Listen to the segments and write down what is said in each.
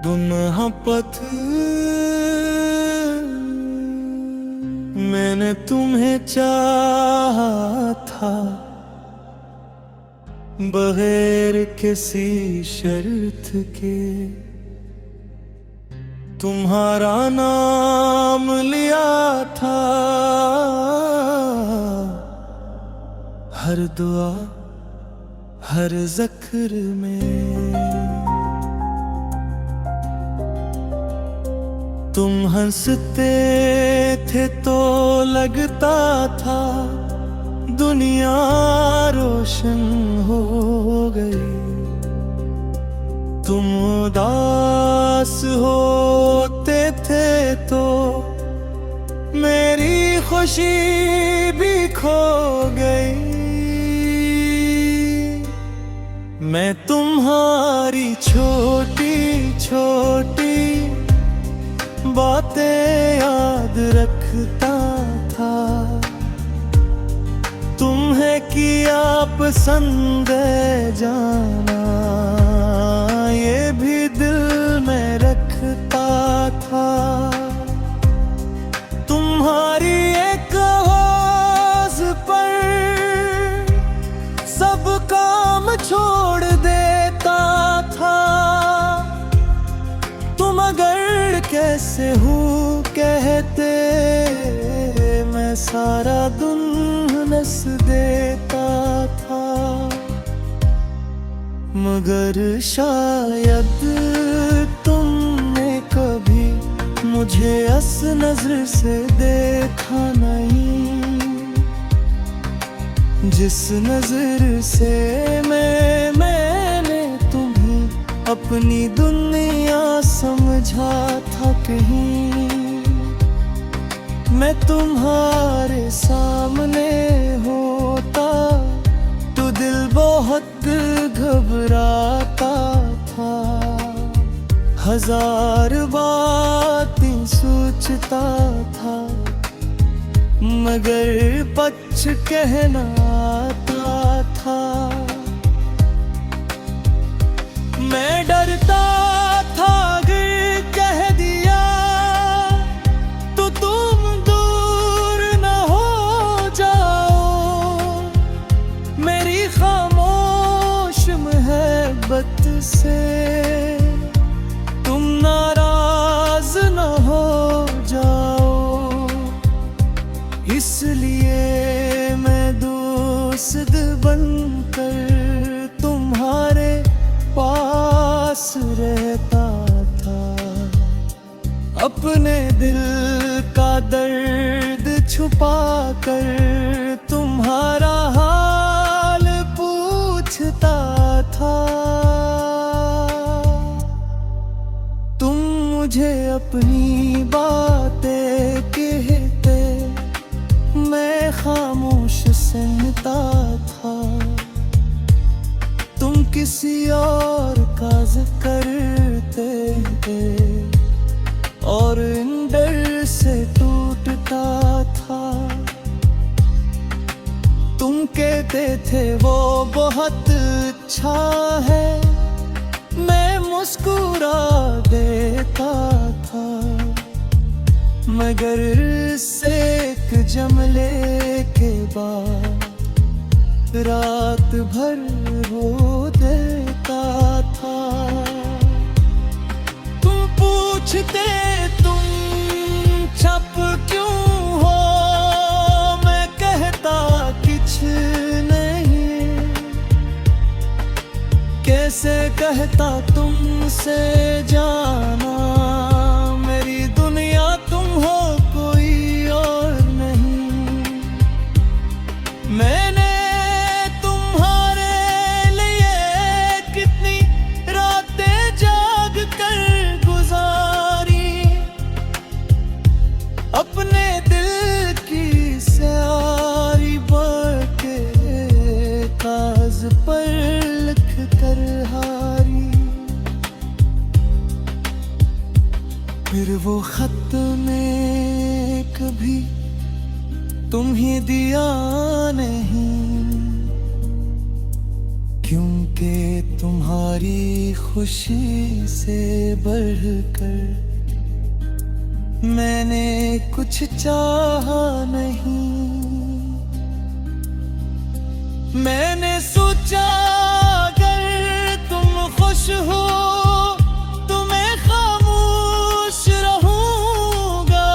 गुनाह पथ मैंने तुम्हें चाहा था, बगैर किसी शर्त के तुम्हारा नाम लिया था। हर दुआ हर ज़िक्र में तुम हंसते थे तो लगता था दुनिया रोशन हो गई। तुम उदास होते थे तो मेरी खुशी भी खो गई। मैं तुम्हारी छोटी छोटी बातें याद रखता था। तुम्हें किया पसंद है जाना, ये भी दिल में रखता था। तुम्हारी एक आवाज़ पर सब काम छोड़ देता था। तुम अगर कैसे हो कहते, मैं सारा दिन नस देता था। मगर शायद तुमने कभी मुझे इस नजर से देखा नहीं, जिस नजर से मैंने तुम्हें अपनी दुनिया समझा था। कहीं मैं तुम्हारे सामने होता तो दिल बहुत घबराता था। हजार बातें सोचता था, मगर पछ कहना आता था। मैं डरता था अगर कह दिया तो तुम दूर न हो जाओ। मेरी खामोश मोहब्बत से तुम नाराज न हो जाओ। इसलिए मैं दोस्त बनकर तुम्हारे पास रहता था। अपने दिल का दर्द छुपा कर तुम्हारा हाल पूछता था। तुम मुझे अपनी बातें कहते, मैं खामोश सुनता था। तुम किसी और का करते थे और इन डर से टूटता था। तुम कहते थे वो बहुत अच्छा है, मैं मुस्कुरा देता था। मगर से एक जमले के बाद रात भर रो देता था। तुम पूछते तुम चुप क्यों हो, मैं कहता कुछ नहीं। कैसे कहता तुमसे जाना, मेरी दुनिया तुम हो कोई और नहीं। मैंने अपने दिल की सारी बातें कागज पर लिख कर हारी। फिर वो खत में कभी तुम ही दिया नहीं, तुम्हारी खुशी से बढ़कर मैंने कुछ चाहा नहीं। मैंने सोचा अगर तुम खुश हो तो मैं खामोश रहूंगा,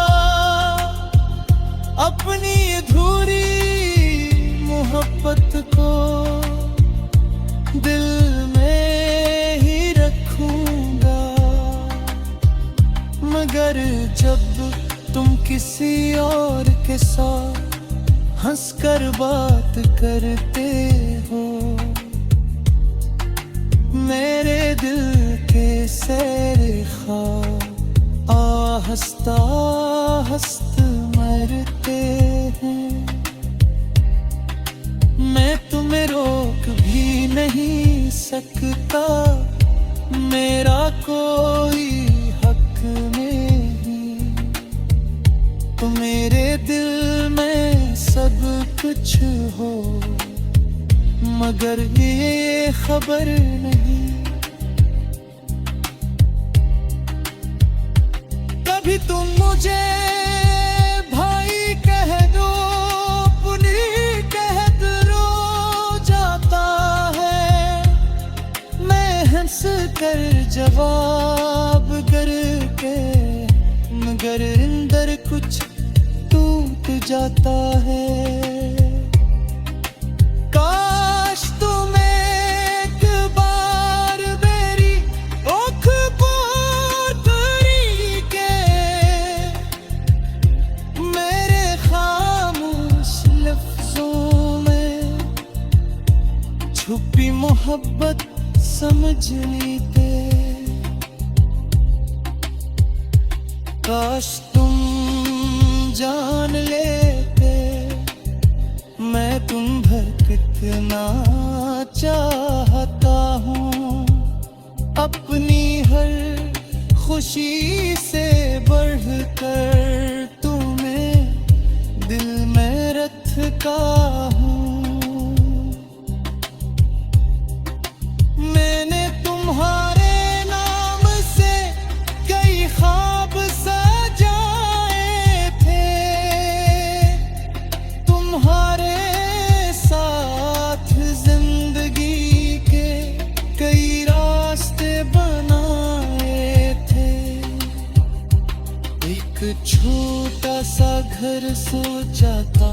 अपनी अधूरी मोहब्बत को दिल में ही रखूंगा। मगर जब तुम किसी और के साथ हंसकर बात करते हो, मेरे दिल के सैरे ख्वाब आहस्ता आहस्ता मरते हैं। मैं तुम्हें रोक भी नहीं सकता, मेरा कोई हक नहीं। तो मेरे दिल में सब कुछ हो मगर ये खबर नहीं। कभी तुम मुझे भाई कह दो, पुनी कह दो जाता है, मैं हंस कर जवाब करके मगर अंदर कुछ टूट जाता है। काश तुम एक बार मेरी आँख पोतरी के मेरे खामोश लफ्जों में छुपी मोहब्बत समझ लेते। काश तुम जान लेते मैं तुम भर कितना चाहता हूँ। अपनी हर खुशी से बढ़कर तुम्हें दिल में रखता हूँ। मैंने तुम्हारे नाम से कई ख्वाब सजाए थे, तुम्हारे साथ जिंदगी के कई रास्ते बनाए थे। एक छोटा सा घर सोचा था,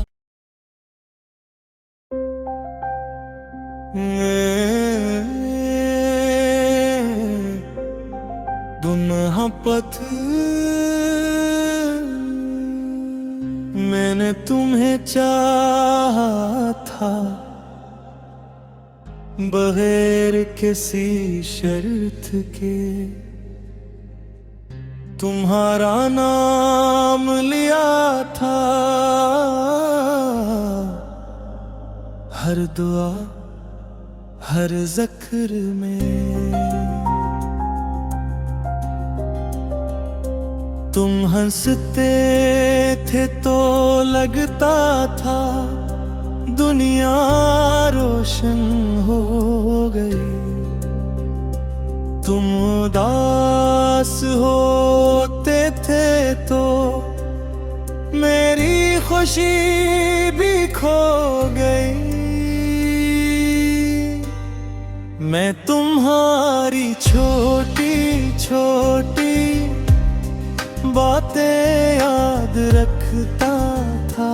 दुन्हा पथ मैंने तुम्हें चाहा था, बगैर किसी शर्त के तुम्हारा नाम लिया था। हर दुआ हर ज़िक्र में तुम हंसते थे तो लगता था दुनिया रोशन हो गई। तुम उदास होते थे तो मेरी खुशी भी खो गई। मैं तुम्हारी छोटी छोटी बातें याद रखता था,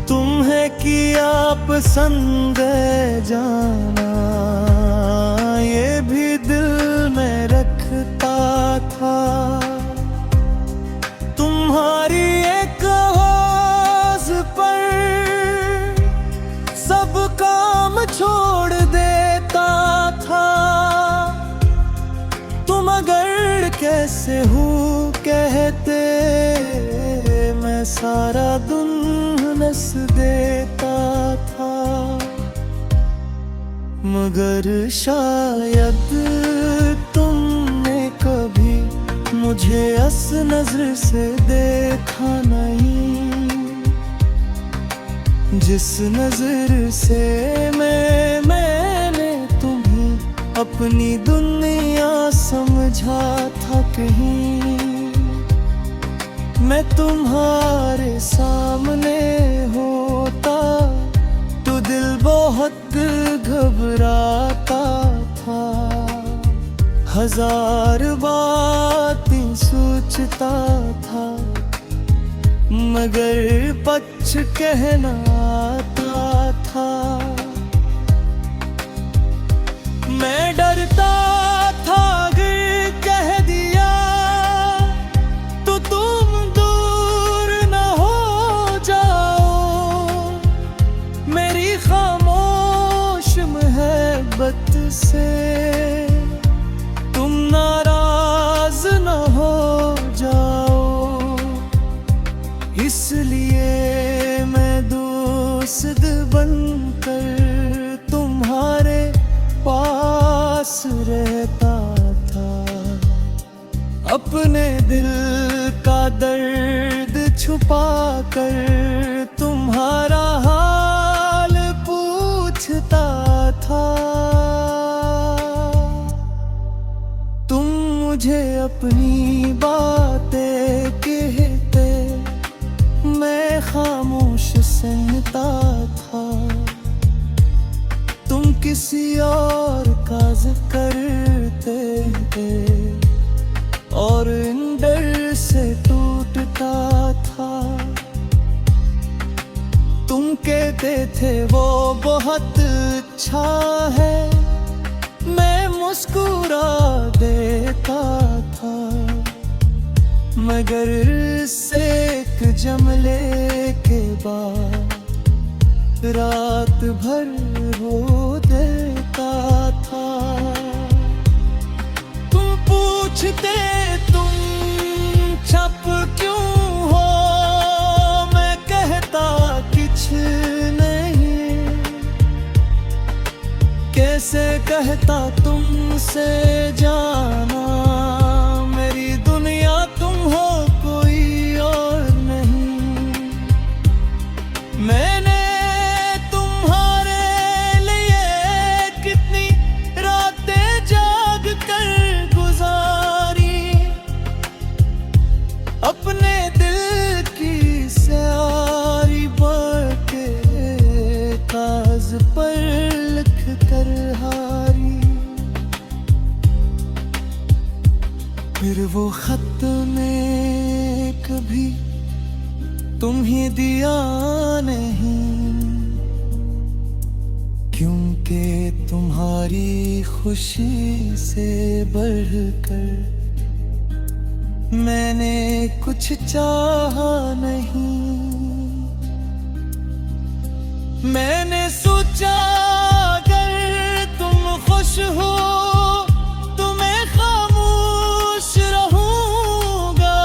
तुम्हें किया पसंद है जाना ये भी दिल में रखता था। तुम्हारी एक आवाज़ पर सब काम छोड़ देता था। तुम अगर कैसे हूँ कहते मैं सारा दिन नस देता था। मगर शायद तुमने कभी मुझे इस नजर से देखा नहीं, जिस नजर से मैंने अपनी दुनिया समझा था कहीं, मैं तुम्हारे सामने होता तो दिल बहुत घबराता था। हजार बातें सोचता था मगर पछ कहना आता था। मैं डरता था अगर कह दिया तो तुम दूर न हो जाओ। मेरी खामोश मोहब्बत से तुम नाराज न हो जाओ। इसलिए मैं दोस्त बनकर तुम्हारे पास रहता था। अपने दिल का दर्द छुपा कर तुम्हारा हाल पूछता था। तुम मुझे अपनी बातें कहते, मैं खामोश सुनता था। तुम किसी और का जिक्र थे और इन डर से टूटता था। तुम कहते थे वो बहुत अच्छा है, मैं मुस्कुरा देता था। मगर से एक जमले के बाद रात भर रो देता था। तुम पूछते तुम चुप क्यों हो, मैं कहता कुछ नहीं। कैसे कहता तुमसे जाना, मेरी दुनिया तुम हो कोई और नहीं। मैंने अपने दिल की सारी बातें कागज पर लिख कर हारी। फिर वो खत में कभी तुम ही दिया नहीं, क्योंकि तुम्हारी खुशी से बढ़कर मैंने कुछ चाहा नहीं। मैंने सोचा अगर तुम खुश हो तो मैं खामोश रहूंगा।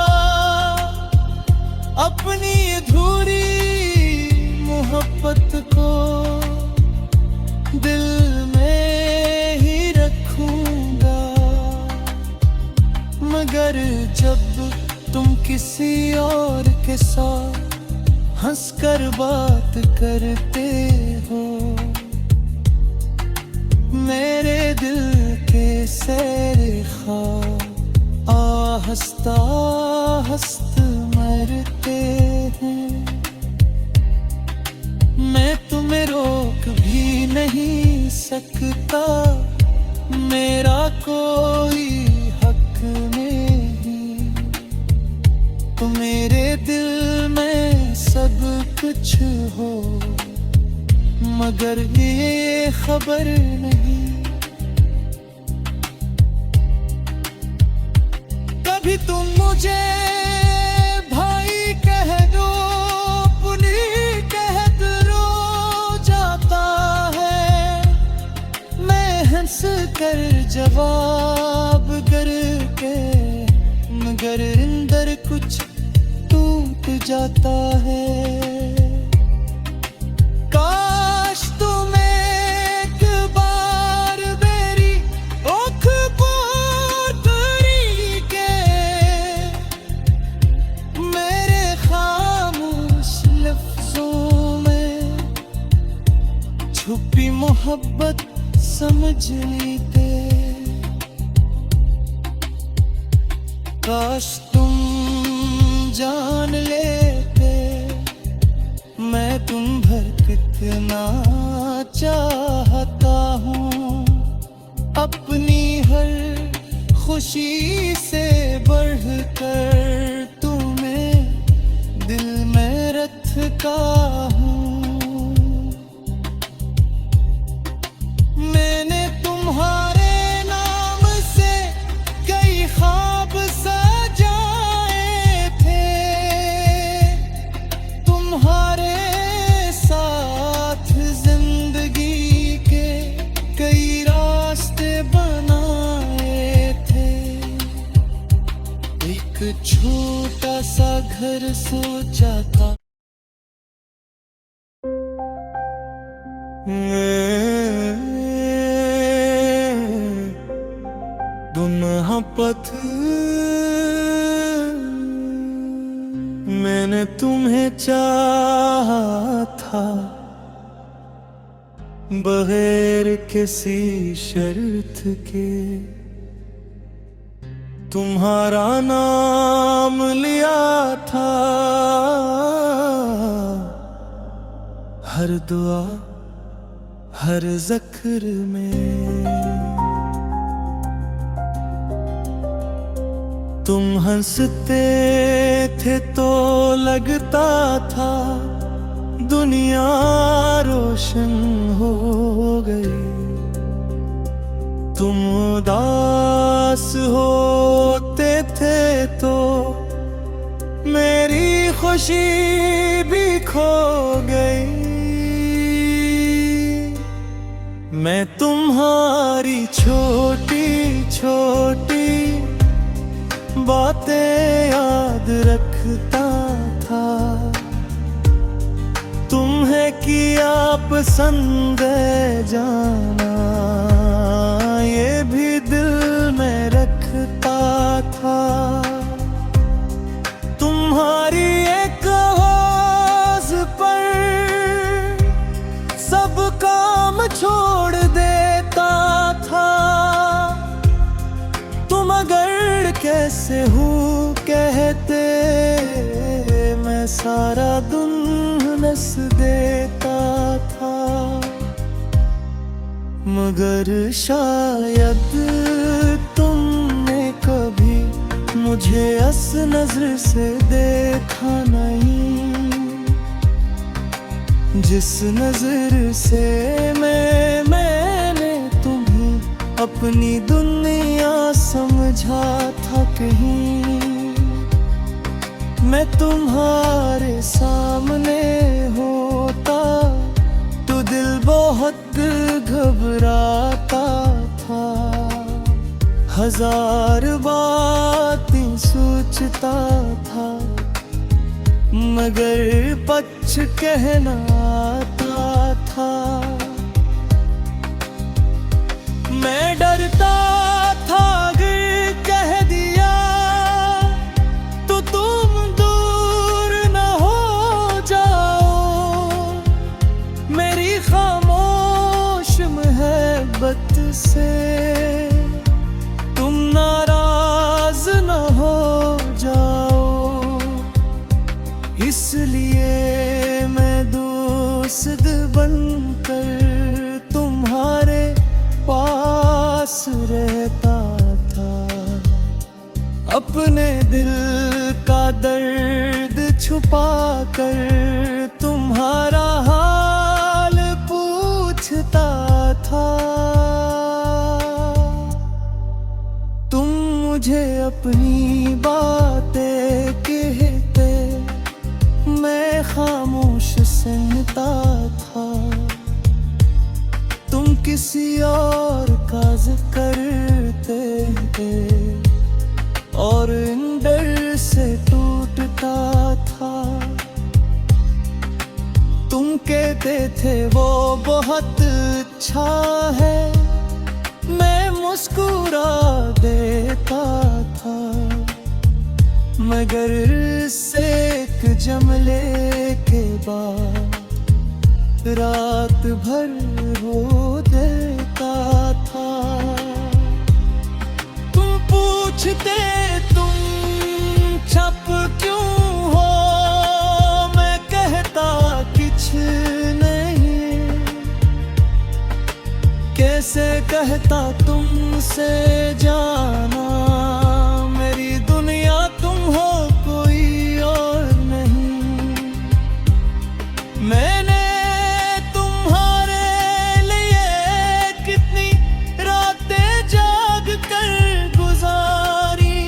अपनी अधूरी मोहब्बत को दिल में ही रखूंगा। मगर जब तुम किसी और के साथ हंसकर बात करते हो, मेरे दिल के सैरे ख्वाब आहस्ता हंसते मरते हैं। मैं तुम्हें रोक भी नहीं सकता, मेरा कोई हक नहीं। तो मेरे दिल में सब कुछ हो मगर ये खबर नहीं। कभी तुम मुझे भाई कह दो, पुनी कह दो जाता है। मैं हंस कर जवाब करके मगर अंदर कुछ टूट जाता है। काश तुम एक बार मेरी आँख पोतरी के मेरे खामोश लफ्जों में छुपी मोहब्बत समझ लेते। काश तुम जान लेते मैं तुम भर कितना चाहता हूँ। अपनी हर खुशी से बढ़कर तुम्हें दिल में रखता हूँ। मैंने तुम्हारे नाम से कई ख्वाब सजाए थे, तुम्हारे साथ जिंदगी के कई रास्ते बनाए थे। एक छोटा सा घर सोचा था, दुन्हा पथ मैंने तुम्हें चाहा था, बगैर किसी शर्त के तुम्हारा नाम लिया था। हर दुआ हर ज़िक्र में तुम हंसते थे तो लगता था दुनिया रोशन हो गई। तुम उदास होते थे तो मेरी खुशी भी खो गई। मैं तुम्हारी छोटी छोटी बातें याद रखता था, तुम्हें किया पसंद जाना ये भी दिल में रखता था। तुम्हारी एक आवाज़ पर सब काम छोड़ देता था। तुम अगर कैसे हूँ कहते मैं सारा दिन नस देता था। मगर शायद तुमने कभी मुझे इस नजर से देखा नहीं, जिस नजर से मैंने तुम्हें अपनी दुनिया समझा था। कहीं मैं तुम्हारे सामने होता तो दिल बहुत घबराता था। हजार बातें सोचता था मगर पछ कहना आता था। मैं डरता था अगर कह दिया तो तुम दूर न हो जाओ। मेरी खामोश मोहब्बत से तुम नाराज न हो जाओ। इसलिए मैं दोस्त बनकर तुम्हारे पास रहता था। अपने दिल का दर्द छुपा कर तुम्हारा हाल पूछता था। तुम मुझे अपनी बातें कहते मैं खामोश सुनता था। तुम किसी और का जिक्र करते और इन डर से टूटता था। तुम कहते थे वो बहुत अच्छा है, मैं मुस्कुरा देता था। मगर से एक जमले के बाद रात भर रो देता था। तुम पूछते तुम कहता तुमसे जाना, मेरी दुनिया तुम हो कोई और नहीं। मैंने तुम्हारे लिए कितनी रातें जाग कर गुजारी,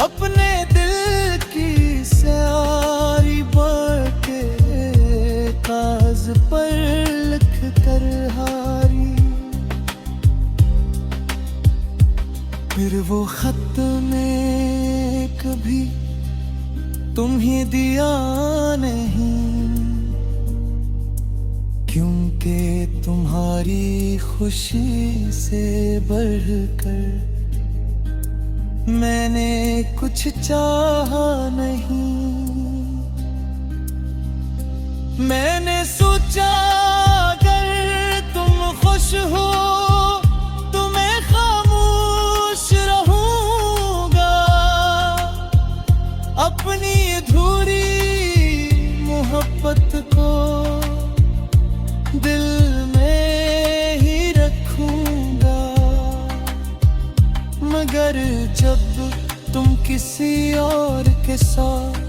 अपने दिल की स्यारी बढ़ के कागज पर लिख कर हारी। फिर वो खत में कभी तुम ही दिया नहीं, क्योंकि तुम्हारी खुशी से बढ़कर मैंने कुछ चाहा नहीं। मैंने सोचा अगर तुम खुश हो तो मैं खामोश रहूंगा, अपनी अधूरी मोहब्बत को दिल में ही रखूंगा। मगर जब तुम किसी और के साथ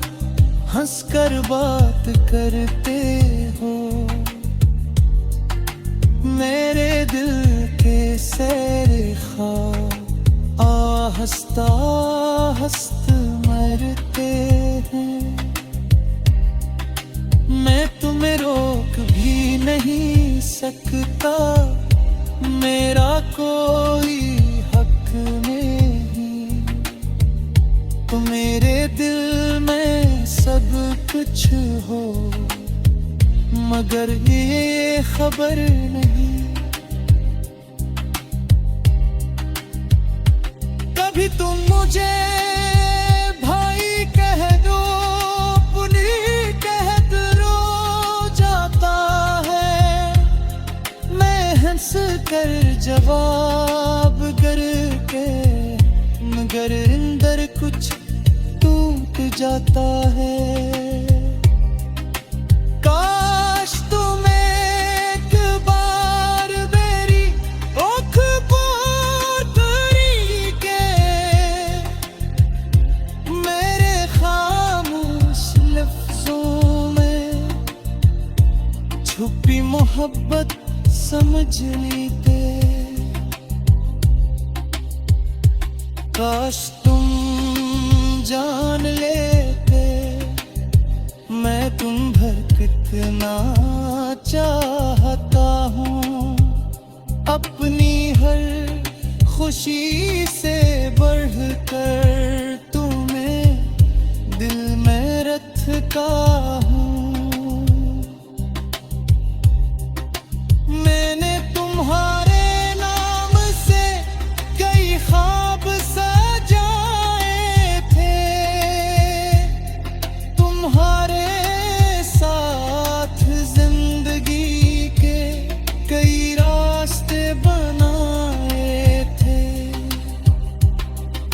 हंसकर बात करते हो, मेरे दिल के सैरे ख्वाब आहिस्ता आहिस्ता मरते हैं। मैं तुम्हें रोक भी नहीं सकता, मेरा कोई हक नहीं। तो मेरे दिल में सब कुछ हो, मगर ये खबर नहीं। कभी तुम मुझे भाई कह दो, पुनी कह दो जाता है, मैं हंस कर जवाब करके, मगर अंदर कुछ टूट जाता है। काश तुम एक बार मेरी आँख पोर करके, मेरे खामोश लफ्जों में छुपी मोहब्बत समझ लेते। काश तुम जान लेते मैं तुम भर कितना चाहता हूँ, अपनी हर खुशी से बढ़कर तुम्हें दिल में रखता हूँ। मैंने तुम्हारे नाम से कई ख्वाब सजाए थे, तुम्हारे साथ जिंदगी के कई रास्ते बनाए थे।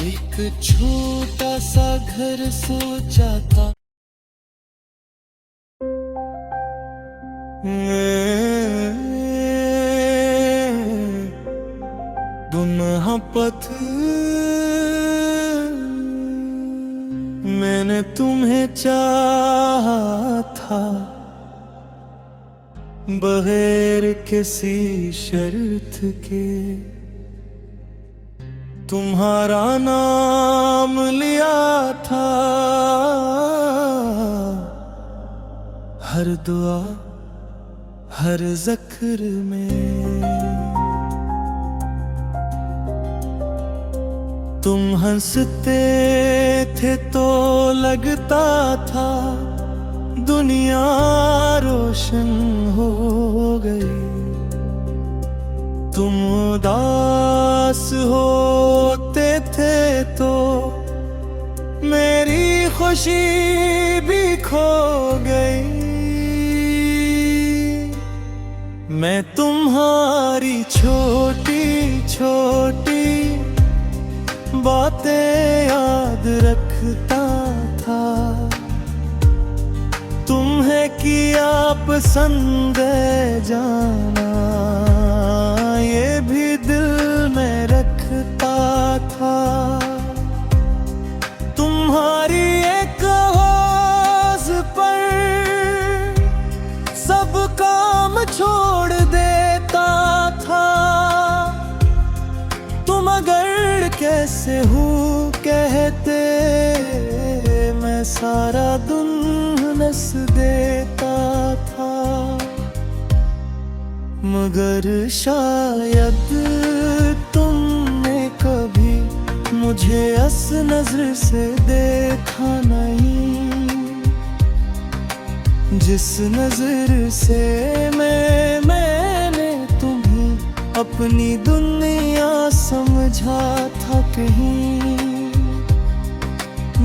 एक छोटा सा घर सोचा था, दुन्हा पथ मैंने तुम्हें चाहा था, बगैर किसी शर्त के तुम्हारा नाम लिया था। हर दुआ हर ज़िक्र में तुम हंसते थे तो लगता था दुनिया रोशन हो गई। तुम उदास होते थे तो मेरी खुशी भी खो गई। मैं तुम्हारी छोटी छोटी बातें याद रखता था, तुम्हें किया पसंद है जाना। कैसे हूँ कहते, मैं सारा दिन नस देता था। मगर शायद तुमने कभी मुझे इस नजर से देखा नहीं, जिस नजर से मैंने तुम्हें अपनी दुनिया समझा था। कहीं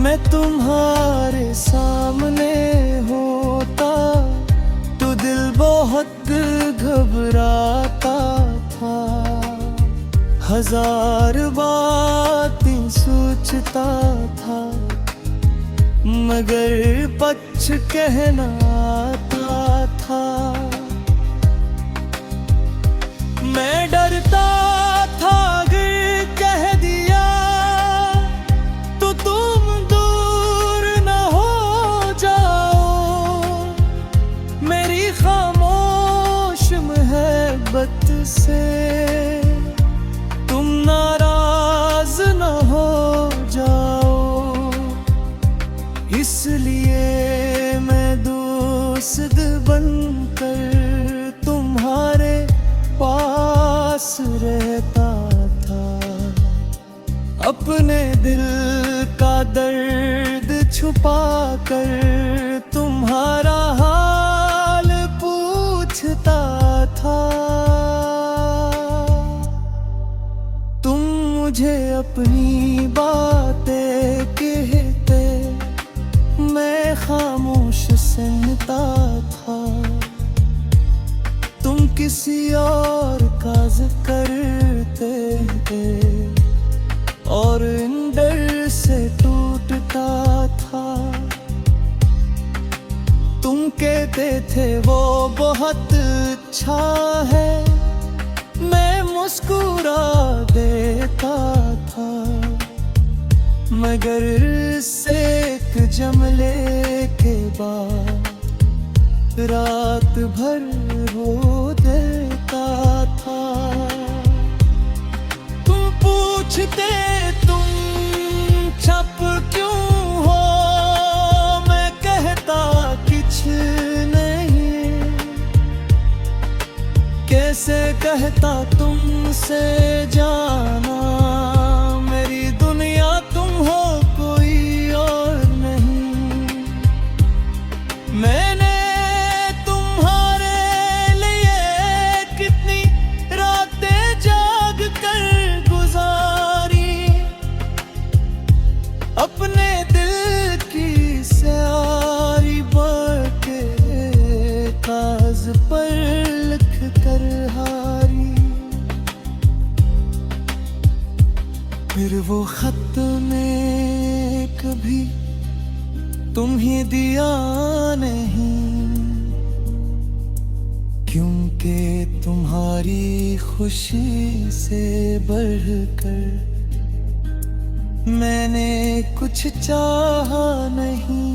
मैं तुम्हारे सामने होता तो दिल बहुत घबराता था। हजार बातें सोचता था, मगर पछ कहना आता था। मैं डरता था अगर कह दिया तो तुम दूर न हो जाओ। मेरी खामोश मोहब्बत से तुम नाराज न हो जाओ। इसलिए मैं दोस्त बनकर तुम्हारे पास रहता था। अपने दिल का दर्द छुपा कर तुम्हारा हाल पूछता था। तुम मुझे अपनी बातें कहते, मैं खामोश सुनता था। तुम किसी और का करते थे और इन डर से टूटता था। तुम कहते थे वो बहुत अच्छा है, मैं मुस्कुरा देता था। मगर से एक जमले के बाद रात भर रो देता था। तुम पूछते तुम छप क्यों हो, मैं कहता कुछ नहीं। कैसे कहता तुमसे जाना, मेरी दुनिया तुम हो कोई और नहीं। मैंने तुम्हारे लिए कितनी रातें जाग कर गुजारी, अपने दिल की स्यारी बढ़ के कागज पर लिख कर हारी। फिर वो खत में कभी तुम ही दिया नहीं, क्योंकि तुम्हारी खुशी से बढ़कर मैंने कुछ चाहा नहीं।